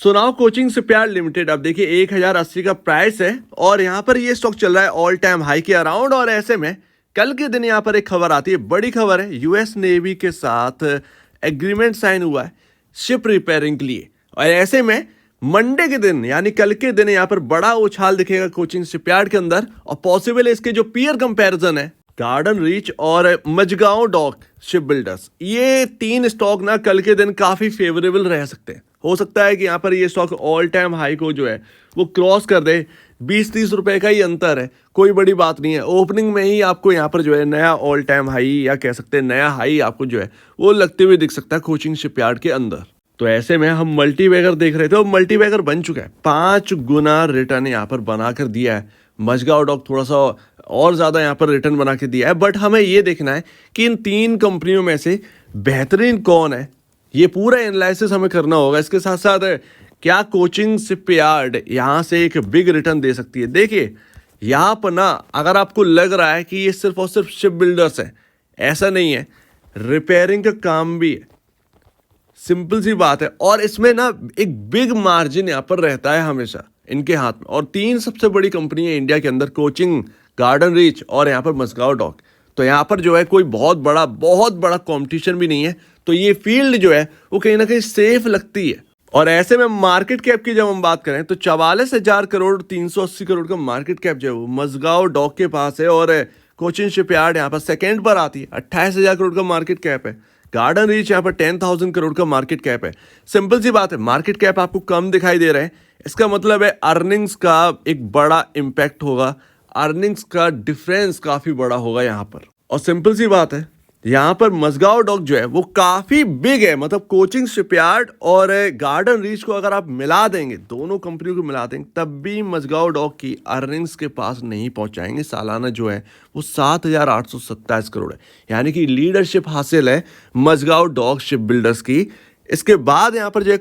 सुनाओ coaching shipyard limited. अब देखिए 1080 का प्राइस है और यहाँ पर ये स्टॉक चल रहा है ऑल टाइम हाई के अराउंड। और ऐसे में कल के दिन यहाँ पर एक खबर आती है, बड़ी खबर है, यूएस नेवी के साथ एग्रीमेंट साइन हुआ है शिप रिपेयरिंग के लिए। और ऐसे में मंडे के दिन यानी कल के दिन यहाँ पर बड़ा उछाल दिखेगा कोचिंग शिपयार्ड के अंदर। और पॉसिबल है इसके जो पीयर कंपैरिजन है गार्डन रीच और मजगांव डॉक शिप बिल्डर्स, ये तीन स्टॉक ना कल के दिन काफी फेवरेबल रह सकते हैं। हो सकता है कि यहाँ पर ये स्टॉक ऑल टाइम हाई को जो है वो क्रॉस कर दे। 20-30 रुपए का ही अंतर है, कोई बड़ी बात नहीं है। ओपनिंग में ही आपको यहाँ पर जो है नया ऑल टाइम हाई या कह सकते हैं नया हाई आपको जो है वो लगते हुए दिख सकता है कोचिंग शिपयार्ड के अंदर। तो ऐसे में हम मल्टीबैगर देख रहे थे और मल्टीबैगर बन चुका है, 5 गुना रिटर्न यहाँ पर बनाकर दिया है। मजगांव डॉक थोड़ा सा और ज़्यादा यहाँ पर रिटर्न बना के दिया है। बट हमें ये देखना है कि इन तीन कंपनियों में से बेहतरीन कौन है, ये पूरा एनालिसिस हमें करना होगा। इसके साथ साथ क्या कोचिंग शिपयार्ड यहाँ से एक बिग रिटर्न दे सकती है। देखिए यहाँ पर ना अगर आपको लग रहा है कि ये सिर्फ और सिर्फ शिप बिल्डर्स है, ऐसा नहीं है, रिपेयरिंग का काम भी है, सिंपल सी बात है। और इसमें ना एक बिग मार्जिन यहाँ पर रहता है हमेशा इनके हाथ में। और तीन सबसे बड़ी कंपनी है इंडिया के अंदर, कोचिंग, गार्डन रीच और यहाँ पर मजगांव डॉक। तो यहाँ पर जो है कोई बहुत बड़ा कंपटीशन भी नहीं है। तो ये फील्ड जो है वो कहीं ना कहीं सेफ लगती है। और ऐसे में मार्केट कैप की जब हम बात करें तो 44,000 करोड़ 380 करोड़ का मार्केट कैप जो है वो मजगांव डॉक के पास है। और कोचिंग शिपयार्ड यहाँ पर सेकेंड पर आती है, 28,000 करोड़ का मार्केट कैप है। गार्डन रीच यहाँ पर 10,000 करोड़ का मार्केट कैप है। सिंपल सी बात है, मार्केट कैप आपको कम दिखाई दे रहे हैं, इसका मतलब है अर्निंग्स का एक बड़ा इम्पैक्ट होगा, अर्निंग्स का डिफरेंस काफी बड़ा होगा यहाँ पर। और सिंपल सी बात है, यहाँ पर मजगांव डॉक जो है वो काफी बिग है। मतलब कोचिंग शिपयार्ड और गार्डन रीच को अगर आप मिला देंगे, दोनों कंपनियों को मिला देंगे, तब भी मजगांव डॉक की अर्निंग्स के पास नहीं पहुंचाएंगे। सालाना जो है वो 7,827 करोड़ है, यानी कि लीडरशिप हासिल है मजगांव डॉक शिप बिल्डर्स की। इसके बाद यहाँ पर जो है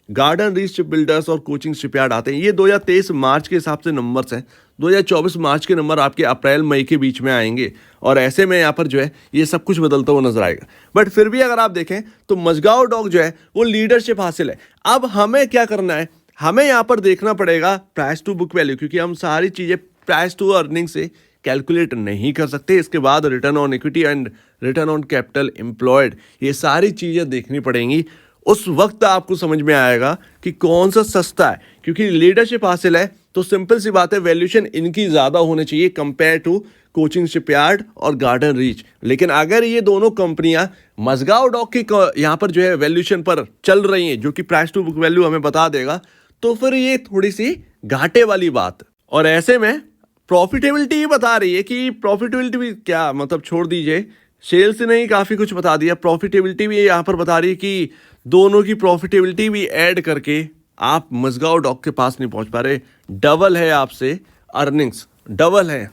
गार्डन रीच शिप बिल्डर्स और कोचिंग शिपयार्ड आते हैं। ये 2023 मार्च के हिसाब से नंबर्स हैं, 2024 मार्च के नंबर आपके अप्रैल मई के बीच में आएंगे। और ऐसे में यहाँ पर जो है ये सब कुछ बदलता हुआ नजर आएगा। बट फिर भी अगर आप देखें तो मजगांव डॉक जो है वो लीडरशिप हासिल है। अब हमें क्या करना है, हमें यहाँ पर देखना पड़ेगा प्राइस टू बुक वैल्यू, क्योंकि हम सारी चीज़ें प्राइस टू अर्निंग से कैलकुलेट नहीं कर सकते। इसके बाद return on equity and return on capital employed, ये सारी चीज़ें देखनी पड़ेंगी। उस वक्त आपको समझ में आएगा कि कौन सा सस्ता है, क्योंकि लीडरशिप हासिल है तो सिंपल सी बात है वैल्यूएशन इनकी ज़्यादा होनी चाहिए कंपेयर टू कोचिंग शिपयार्ड और गार्डन रीच। लेकिन अगर ये दोनों कंपनियां मजगांव डॉक की यहाँ पर जो है वैल्यूएशन पर चल रही हैं, जो कि प्राइस टू बुक वैल्यू हमें बता देगा, तो फिर ये थोड़ी सी घाटे वाली बात। और ऐसे में प्रॉफिटेबिलिटी ही बता रही है कि प्रॉफिटेबिलिटी भी क्या मतलब छोड़ दीजिए, सेल्स ने ही काफ़ी कुछ बता दिया, प्रॉफिटेबिलिटी भी यहाँ पर बता रही है कि दोनों की प्रॉफिटेबिलिटी भी ऐड करके आप मजगांव डॉक के पास नहीं पहुंच पा रहे। डबल है आपसे अर्निंग्स, डबल है,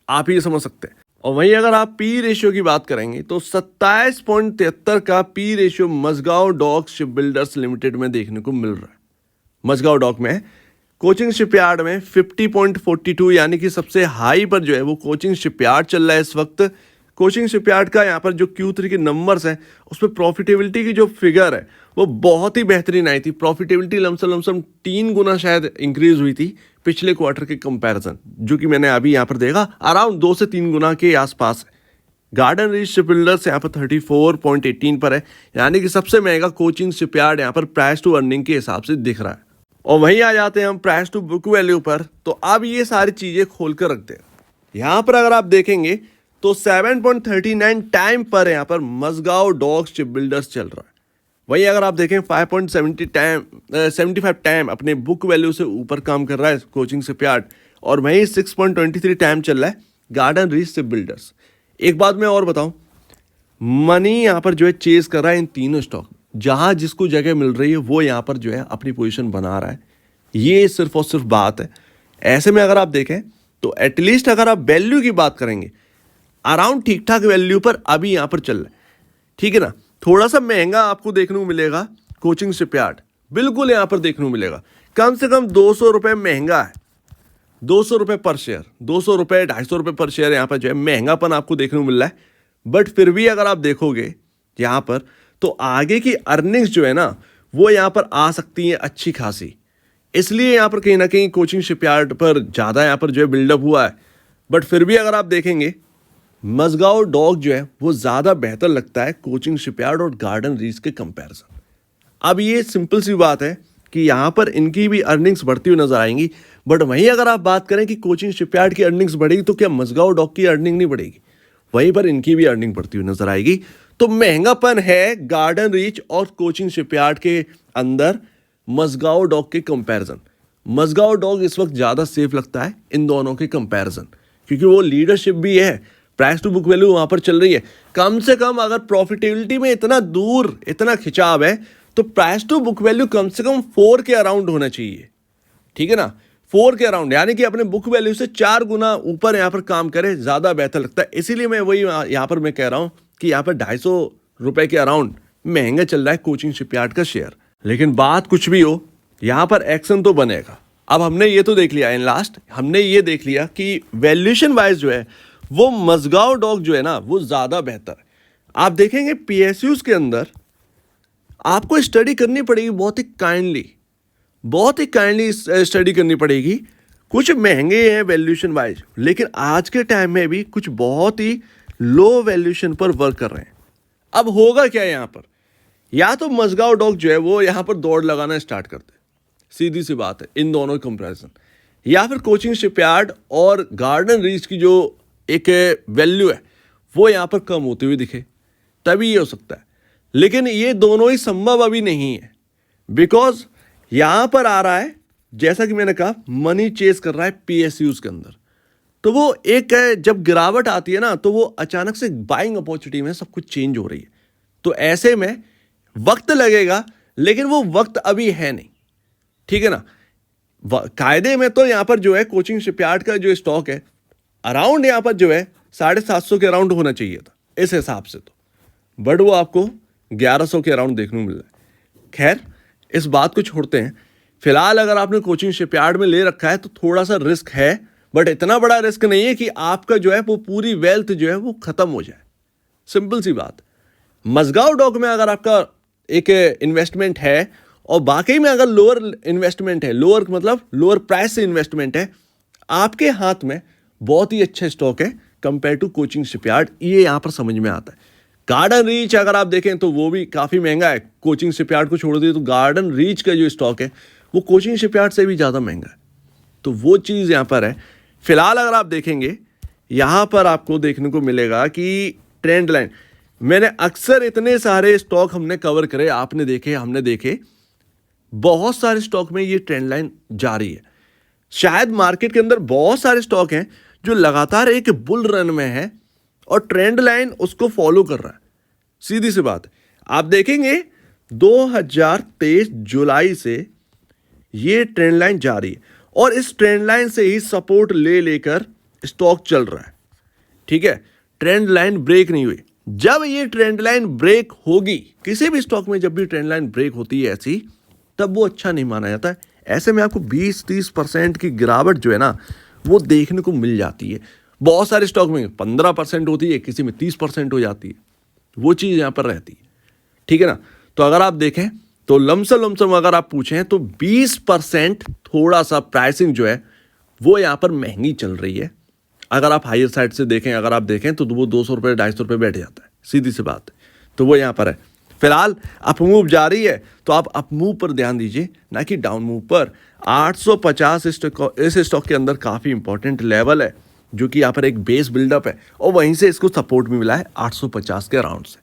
आप ही समझ सकते हैं। और वहीं अगर आप पी रेशियो की बात करेंगे तो 27.73 का P ratio Mazagon dock ship builders limited में देखने को मिल रहा है। मजगांव डॉक में, कोचिंग शिपयार्ड में 50.42, यानी कि सबसे हाई पर जो है वो कोचिंग शिपयार्ड चल रहा है इस वक्त। कोचिंग शिपयार्ड का यहाँ पर जो Q3 के नंबर्स हैं उसमें प्रॉफिटेबिलिटी की जो फिगर है वो बहुत ही बेहतरीन आई थी। प्रॉफिटेबिलिटी लमसम 3 गुना शायद इंक्रीज हुई थी पिछले क्वार्टर के कंपैरिजन, जो कि मैंने अभी यहाँ पर देखा अराउंड 2 से 3 गुना के आसपास है। गार्डन रीच शिप बिल्डर्स यहाँ पर 34.18 पर है, यानी कि सबसे महंगा कोचिंग शिपयार्ड यहाँ पर प्राइस टू अर्निंग के हिसाब से दिख रहा है। और वहीं आ जाते हैं हम प्राइस टू बुक वैल्यू पर। तो अब ये सारी चीज़ें खोल कर रखते हैं। यहाँ पर अगर आप देखेंगे तो 7.39 टाइम पर यहाँ पर मजगांव डॉक शिप बिल्डर्स चल रहा है। वहीं अगर आप देखें 5.75 टाइम अपने बुक वैल्यू से ऊपर काम कर रहा है कोचिंग शिपयार्ड। और वहीं 6.23 टाइम चल रहा है गार्डन रीच शिप बिल्डर्स। एक बात मैं और बताऊं, मनी यहाँ पर जो है चेज कर रहा है इन तीनों स्टॉक, जहां जिसको जगह मिल रही है वो यहाँ पर जो है अपनी पोजीशन बना रहा है। ये सिर्फ और सिर्फ बात है। ऐसे में अगर आप देखें तो एटलीस्ट अगर आप वैल्यू की बात करेंगे अराउंड ठीक ठाक वैल्यू पर अभी यहाँ पर चल रहा है, ठीक है ना। थोड़ा सा महंगा आपको देखने को मिलेगा कोचिंग शिपयार्ड, बिल्कुल यहाँ पर देखने को मिलेगा, कम से कम 200 रुपये महंगा है, 200 रुपये पर शेयर, 200 रुपये 250 रुपये पर शेयर यहाँ पर जो है महंगापन आपको देखने को मिल रहा है। बट फिर भी अगर आप देखोगे यहाँ पर तो आगे की अर्निंग्स जो है ना वो यहाँ पर आ सकती हैं अच्छी खासी। इसलिए यहाँ पर कहीं ना कहीं कोचिंग शिपयार्ड पर ज़्यादा यहाँ पर जो है बिल्डअप हुआ है। बट फिर भी अगर आप देखेंगे मझगांव डॉक जो है वो ज़्यादा बेहतर लगता है कोचिंग शिपयार्ड और गार्डन रीच के कंपैरिजन। अब ये सिंपल सी बात है कि यहाँ पर इनकी भी अर्निंग्स बढ़ती हुई नजर आएंगी। बट वहीं अगर आप बात करें कि कोचिंग शिपयार्ड की अर्निंग्स बढ़ेगी तो क्या मझगांव डॉक की अर्निंग नहीं बढ़ेगी? वहीं पर इनकी भी अर्निंग बढ़ती हुई नजर आएगी। तो महंगापन है गार्डन रीच और कोचिंग शिपयार्ड के अंदर मझगांव डॉक के कंपैरिजन। मझगांव डॉक इस वक्त ज़्यादा सेफ लगता है इन दोनों के कंपैरिजन, क्योंकि वो लीडरशिप भी है, प्राइस टू बुक वैल्यू वहाँ पर चल रही है। कम से कम अगर प्रॉफिटेबिलिटी में इतना दूर इतना खिंचाव है तो प्राइस टू बुक वैल्यू कम से कम 4 के अराउंड होना चाहिए, ठीक है ना? 4 के अराउंड, यानी कि अपने बुक वैल्यू से 4 गुना ऊपर यहाँ पर काम करे, ज़्यादा बेहतर लगता है। इसीलिए मैं वही यहाँ पर मैं कह रहा हूँ कि यहाँ पर 250 रुपए के अराउंड महंगा चल रहा है कोचिंग शिपयार्ड का शेयर। लेकिन बात कुछ भी हो, यहाँ पर एक्शन तो बनेगा। अब हमने ये तो देख लिया, इन लास्ट हमने ये देख लिया कि वैल्यूएशन वाइज जो है वो मझगांव डॉक जो है ना वो ज़्यादा बेहतर है। आप देखेंगे पीएसयूज के अंदर आपको स्टडी करनी पड़ेगी, बहुत ही काइंडली स्टडी करनी पड़ेगी। कुछ महंगे हैं वैल्यूएशन वाइज, लेकिन आज के टाइम में भी कुछ बहुत ही लो वैल्यूएशन पर वर्क कर रहे हैं। अब होगा क्या यहाँ पर? या तो मझगांव डॉक जो है वो यहाँ पर दौड़ लगाना स्टार्ट करते हैं, सीधी सी बात है इन दोनों कंपैरिजन, या फिर कोचिंग शिपयार्ड और गार्डन रीच की जो एक वैल्यू है वो यहाँ पर कम होती हुई दिखे, तभी ये हो सकता है। लेकिन ये दोनों ही संभव अभी नहीं है, बिकॉज यहाँ पर आ रहा है, जैसा कि मैंने कहा, मनी चेस कर रहा है पीएसयूज के अंदर। तो वो एक जब गिरावट आती है ना तो वो अचानक से बाइंग अपॉर्चुनिटी में सब कुछ चेंज हो रही है। तो ऐसे में वक्त लगेगा, लेकिन वो वक्त अभी है नहीं, ठीक है ना? कायदे में तो यहाँ पर जो है कोचिंग शिपयार्ड का जो स्टॉक है अराउंड यहाँ पर जो है 750 के अराउंड होना चाहिए था इस हिसाब से तो, बट वो आपको 1100 के अराउंड देखने को मिल रहा है। खैर, इस बात को छोड़ते हैं। फिलहाल अगर आपने कोचिंग शिपयार्ड में ले रखा है तो थोड़ा सा रिस्क है, बट इतना बड़ा रिस्क नहीं है कि आपका जो है वो पूरी वेल्थ जो है वो खत्म हो जाए। सिंपल सी बात। मझगांव डॉक में अगर आपका एक इन्वेस्टमेंट है और बाकी में अगर लोअर इन्वेस्टमेंट है, लोअर मतलब लोअर प्राइस से इन्वेस्टमेंट है, आपके हाथ में बहुत ही अच्छा स्टॉक है कंपेयर टू कोचिंग शिपयार्ड, ये यहाँ पर समझ में आता है। गार्डन रीच अगर आप देखें तो वो भी काफ़ी महंगा है, कोचिंग शिपयार्ड को छोड़ दिए तो गार्डन रीच का जो स्टॉक है वो कोचिंग शिपयार्ड से भी ज़्यादा महंगा है। तो वो चीज़ यहाँ पर है। फिलहाल अगर आप देखेंगे यहाँ पर आपको देखने को मिलेगा कि ट्रेंड लाइन, मैंने अक्सर इतने सारे स्टॉक हमने कवर करे, आपने देखे, हमने देखे, बहुत सारे स्टॉक में ये ट्रेंड लाइन जारी है। शायद मार्केट के अंदर बहुत सारे स्टॉक हैं जो लगातार एक बुल रन में है और ट्रेंड लाइन उसको फॉलो कर रहा है। सीधी सी बात है, आप देखेंगे 2023 जुलाई से ये ट्रेंड लाइन जारी है और इस ट्रेंड लाइन से ही सपोर्ट ले लेकर स्टॉक चल रहा है, ठीक है? ट्रेंड लाइन ब्रेक नहीं हुई। जब ये ट्रेंड लाइन ब्रेक होगी, किसी भी स्टॉक में जब भी ट्रेंड लाइन ब्रेक होती है ऐसी, तब वो अच्छा नहीं माना जाता है। ऐसे में आपको 20-30% की गिरावट जो है ना वो देखने को मिल जाती है। बहुत सारे स्टॉक में 15% होती है, किसी में 30% हो जाती है, वो चीज़ यहाँ पर रहती है, ठीक है ना? तो अगर आप देखें तो लमसम अगर आप पूछें तो 20% थोड़ा सा प्राइसिंग जो है वो यहाँ पर महंगी चल रही है। अगर आप हायर साइड से देखें, अगर आप देखें तो वो 200 रुपये 250 रुपये बैठ जाता है, सीधी सी बात है। तो वो यहाँ पर है। फिलहाल अप मूव जारी है तो आप अप मूव पर ध्यान दीजिए, ना कि डाउन मूव पर। 850 इस स्टॉक के अंदर काफ़ी इंपॉर्टेंट लेवल है, जो कि यहाँ पर एक बेस बिल्डअप है और वहीं से इसको सपोर्ट भी मिला है 850 के अराउंड से।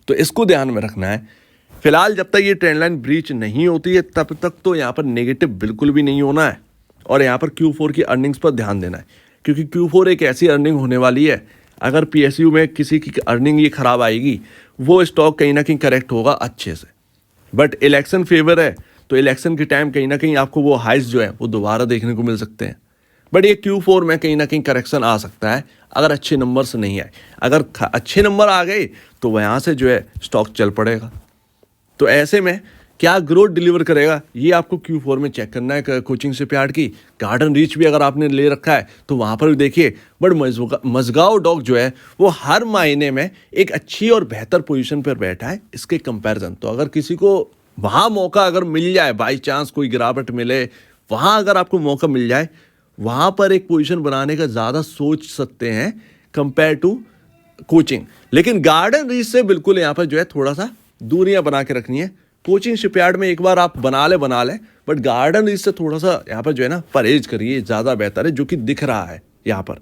तो इसको ध्यान में रखना है। फिलहाल जब तक ये ट्रेंड लाइन ब्रीच नहीं होती है तब तक तो यहाँ पर नेगेटिव बिल्कुल भी नहीं होना है और यहाँ पर Q4 की अर्निंग्स पर ध्यान देना है, क्योंकि Q4 एक ऐसी अर्निंग होने वाली है, अगर PSU में किसी की अर्निंग ये खराब आएगी वो स्टॉक कहीं ना कहीं करेक्ट होगा अच्छे से। बट इलेक्शन फेवर है तो इलेक्शन के टाइम कहीं ना कहीं आपको वो हाइस जो है वो दोबारा देखने को मिल सकते हैं। बट ये Q4 में कहीं ना कहीं करेक्शन आ सकता है अगर अच्छे नंबर से नहीं आए। अगर अच्छे नंबर आ गए तो वहाँ से जो है स्टॉक चल पड़ेगा। तो ऐसे में क्या ग्रोथ डिलीवर करेगा ये आपको Q4 में चेक करना है कोचिंग शिपयार्ड की। गार्डन रीच भी अगर आपने ले रखा है तो वहाँ पर भी देखिए। बट मझगांव डॉक जो है वो हर महीने में एक अच्छी और बेहतर पोजीशन पर बैठा है इसके कंपैरिजन। तो अगर किसी को वहां मौका अगर मिल जाए, बाई चांस कोई गिरावट मिले, वहां अगर आपको मौका मिल जाए, वहां पर एक पोजीशन बनाने का ज्यादा सोच सकते हैं कंपेयर टू कोचिंग। लेकिन गार्डन रीच से बिल्कुल यहाँ पर जो है थोड़ा सा दूरियां बना के रखनी है। कोचिंग शिपयार्ड में एक बार आप बना ले, बट गार्डन रीच से थोड़ा सा यहाँ पर जो है ना परहेज करिए, ज्यादा बेहतर है, जो कि दिख रहा है यहाँ पर।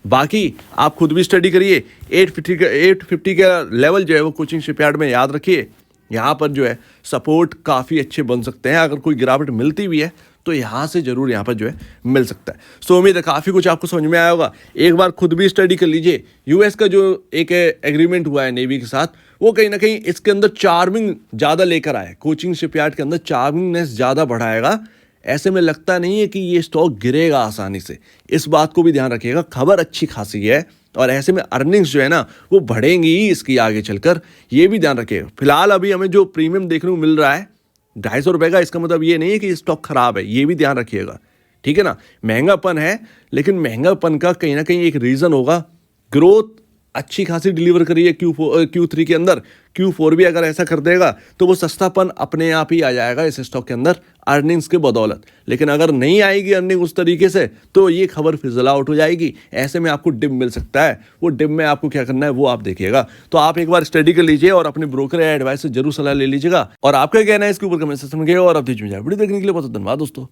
बाकी आप खुद भी स्टडी करिए। 850 का लेवल जो है वो कोचिंग शिपयार्ड में याद रखिए। यहाँ पर जो है सपोर्ट काफ़ी अच्छे बन सकते हैं। अगर कोई गिरावट मिलती भी है तो यहाँ से जरूर यहाँ पर जो है मिल सकता है। सो उम्मीद है काफ़ी कुछ आपको समझ में आया होगा। एक बार खुद भी स्टडी कर लीजिए। यूएस का जो एक एग्रीमेंट हुआ है नेवी के साथ, वो कहीं ना कहीं इसके अंदर चार्मिंग ज़्यादा लेकर आए, कोचिंग शिपयार्ड के अंदर चार्मिंगनेस ज़्यादा बढ़ाएगा। ऐसे में लगता नहीं है कि ये स्टॉक गिरेगा आसानी से। इस बात को भी ध्यान रखिएगा। खबर अच्छी खासी है और ऐसे में अर्निंग्स जो है ना वो बढ़ेंगी ही इसकी आगे चलकर, ये भी ध्यान रखिएगा। फिलहाल अभी हमें जो प्रीमियम देखने को मिल रहा है 250 रुपए का, इसका मतलब ये नहीं है कि स्टॉक खराब है, ये भी ध्यान रखिएगा, ठीक है ना। महंगापन है, लेकिन महंगापन का कहीं ना कहीं एक रीजन होगा। ग्रोथ अच्छी खासी डिलीवर करी है Q3 के अंदर। Q4 भी अगर ऐसा कर देगा तो वो सस्तापन अपने आप ही आ जाएगा इस स्टॉक के अंदर अर्निंग्स के बदौलत। लेकिन अगर नहीं आएगी अर्निंग उस तरीके से तो ये खबर फिजल आउट हो जाएगी। ऐसे में आपको डिप मिल सकता है। वो डिप में आपको क्या करना है वो आप देखिएगा। तो आप एक बार स्टडी कर लीजिए और अपने ब्रोकर या एडवाइस से जरूर सलाह ले लीजिएगा। और आपका कहना है इसके ऊपर कमेंट सेक्शन में और अब वीडियो देखने के लिए बहुत धन्यवाद दोस्तों।